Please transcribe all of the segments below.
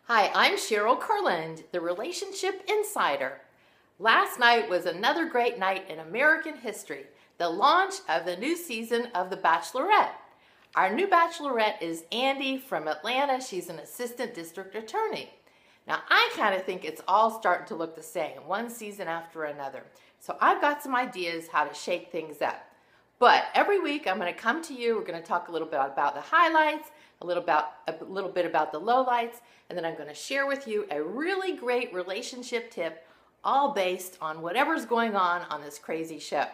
Hi, I'm Sheryl Kurland, the Relationship Insider. Last night was another great night in American history, the launch of the new season of The Bachelorette. Our new Bachelorette is Andi from Atlanta. She's an assistant district attorney. Now, I kind of think it's all starting to look the same, one season after another. So I've got some ideas how to shake things up. But every week I'm going to come to you. We're going to talk a little bit about the highlights, a little bit about the lowlights, and then I'm going to share with you a really great relationship tip, all based on whatever's going on this crazy show.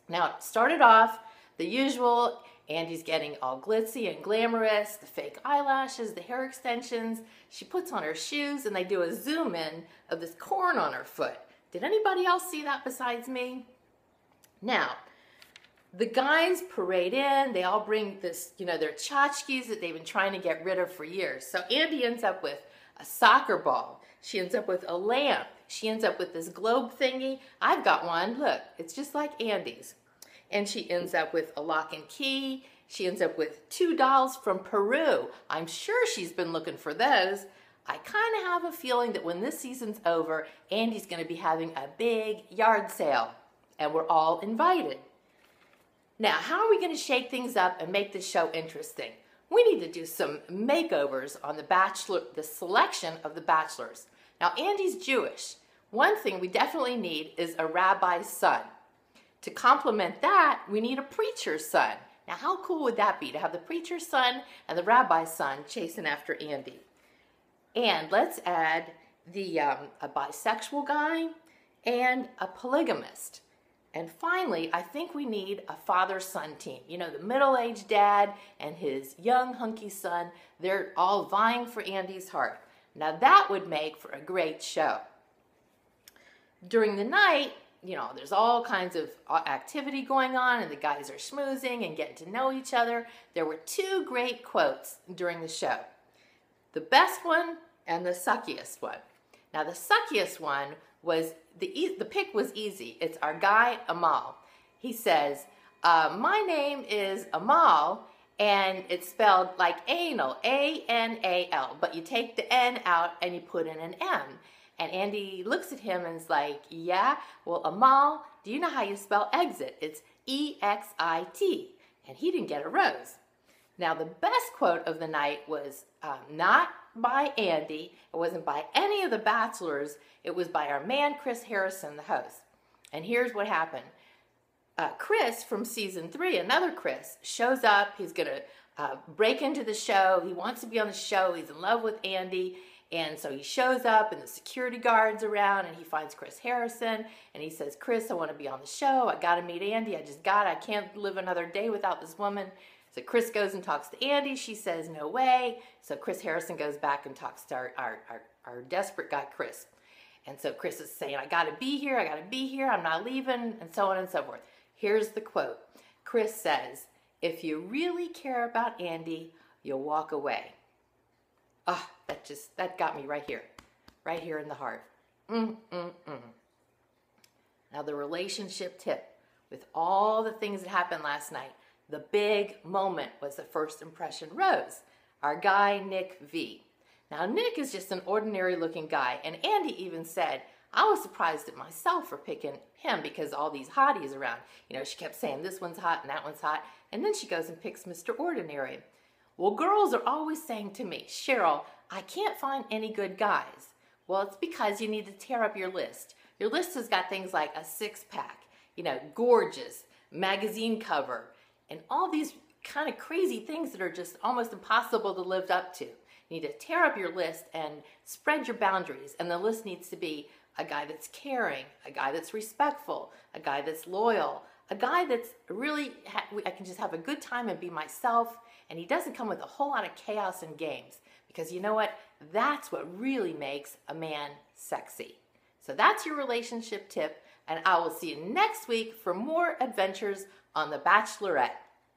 Now, it started off the usual. Andi's getting all glitzy and glamorous, the fake eyelashes, the hair extensions. She puts on her shoes, and they do a zoom in of this corn on her foot. Did anybody else see that besides me? Now, the guys parade in, they all bring this, their tchotchkes that they've been trying to get rid of for years. So Andi ends up with a soccer ball. She ends up with a lamp. She ends up with this globe thingy. I've got one, look, it's just like Andi's. And she ends up with a lock and key. She ends up with 2 dolls from Peru. I'm sure she's been looking for those. I kind of have a feeling that when this season's over, Andi's going to be having a big yard sale, and we're all invited. Now, how are we going to shake things up and make this show interesting? We need to do some makeovers on the selection of the bachelors. Now, Andi's Jewish. One thing we definitely need is a rabbi's son. To complement that, we need a preacher's son. Now, how cool would that be to have the preacher's son and the rabbi's son chasing after Andi? And let's add a bisexual guy and a polygamist. And finally, I think we need a father-son team. The middle-aged dad and his young, hunky son, they're all vying for Andi's heart. Now, that would make for a great show. During the night, there's all kinds of activity going on, and the guys are schmoozing and getting to know each other. There were 2 great quotes during the show. The best one and the suckiest one. Now, the suckiest one was, the pick was easy. It's our guy, Amal. He says, my name is Amal, and it's spelled like anal, A-N-A-L, but you take the N out and you put in an M. And Andi looks at him and is like, yeah, well, Amal, do you know how you spell exit? It's E-X-I-T. And he didn't get a rose. Now, the best quote of the night was not by Andi. It wasn't by any of the bachelors. It was by our man, Chris Harrison, the host. And here's what happened. Chris from season 3, another Chris, shows up. He's going to break into the show. He wants to be on the show. He's in love with Andi. And so he shows up, and the security guard's around, and he finds Chris Harrison, and he says, Chris, I want to be on the show. I got to meet Andi. I can't live another day without this woman. So Chris goes and talks to Andi. She says, no way. So Chris Harrison goes back and talks to our desperate guy, Chris. And so Chris is saying, I got to be here. I got to be here. I'm not leaving, and so on and so forth. Here's the quote. Chris says, if you really care about Andi, you'll walk away. Ah, that got me right here in the heart. Now, the relationship tip, with all the things that happened last night, the big moment was the first impression rose, our guy, Nick V. Now, Nick is just an ordinary looking guy, and Andi even said, I was surprised at myself for picking him because all these hotties around. She kept saying this one's hot and that one's hot, and then she goes and picks Mr. Ordinary. Well, girls are always saying to me, Sheryl, I can't find any good guys. Well, it's because you need to tear up your list. Your list has got things like a 6-pack, gorgeous, magazine cover, and all these kind of crazy things that are just almost impossible to live up to. You need to tear up your list and spread your boundaries, and the list needs to be a guy that's caring, a guy that's respectful, a guy that's loyal, a guy that's really, I can just have a good time and be myself, and he doesn't come with a whole lot of chaos and games. Because you know what? That's what really makes a man sexy. So that's your relationship tip, and I will see you next week for more adventures on The Bachelorette.